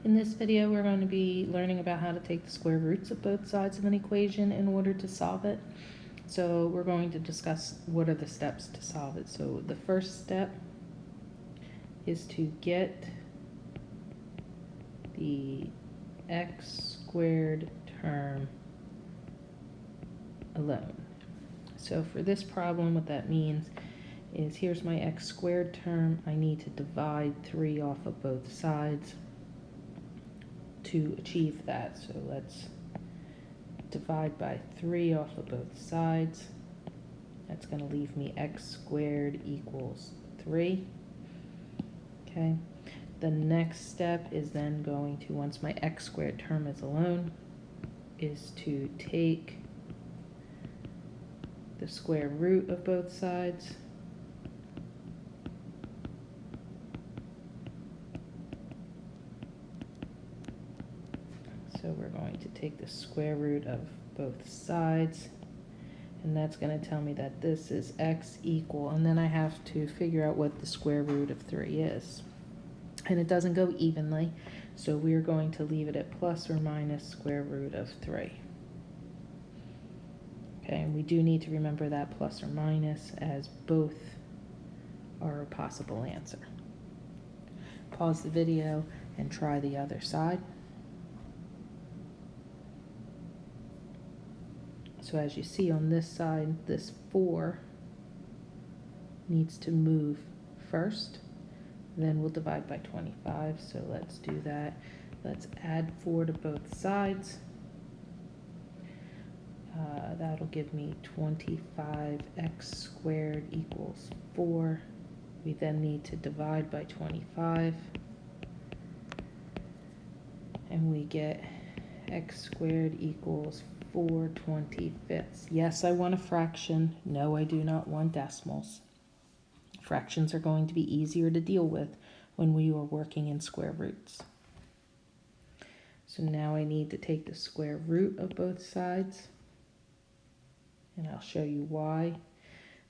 In this video, we're going to be learning about how to take the square roots of both sides of an equation in order to solve it. So we're going to discuss what are the steps to solve it. So the first step is to get the x squared term alone. So for this problem, what that means is here's my x squared term. I need to divide 3 off of both sides to achieve that. So let's divide by 3 off of both sides. That's going to leave me x squared equals 3. Okay. The next step is then going to, once my x squared term is alone, is to take the square root of both sides. So we're going to take the square root of both sides, and that's going to tell me that this is x equal, and then I have to figure out what the square root of 3 is. And it doesn't go evenly, so we're going to leave it at plus or minus square root of 3. Okay, and we do need to remember that plus or minus, as both are a possible answer. Pause the video and try the other side. So as you see on this side, this 4 needs to move first. Then we'll divide by 25, so let's do that. Let's add 4 to both sides. That'll give me 25x squared equals 4. We then need to divide by 25. And we get x squared equals 4/25. Yes, I want a fraction. No, I do not want decimals. Fractions are going to be easier to deal with when we are working in square roots. So now I need to take the square root of both sides, and I'll show you why.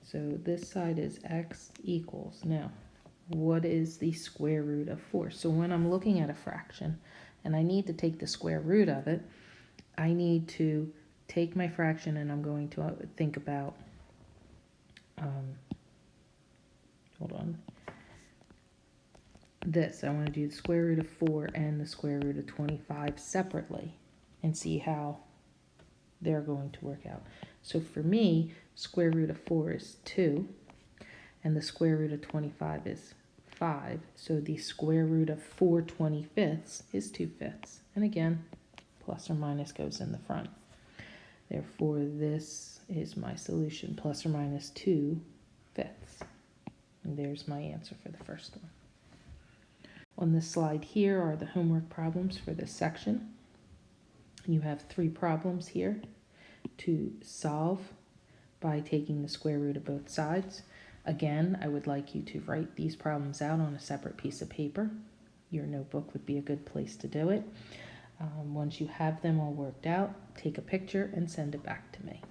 So this side is x equals. Now, what is the square root of 4? So when I'm looking at a fraction and I need to take the square root of it, I need to take my fraction, and I'm going to think about, hold on, this. I want to do the square root of 4 and the square root of 25 separately and see how they're going to work out. So for me, square root of 4 is 2, and the square root of 25 is 5. So the square root of 4/25 is 2/5. And again, plus or minus goes in the front. Therefore, this is my solution, plus or minus 2/5. And there's my answer for the first one. On this slide here are the homework problems for this section. You have 3 problems here to solve by taking the square root of both sides. Again, I would like you to write these problems out on a separate piece of paper. Your notebook would be a good place to do it. Once you have them all worked out, take a picture and send it back to me.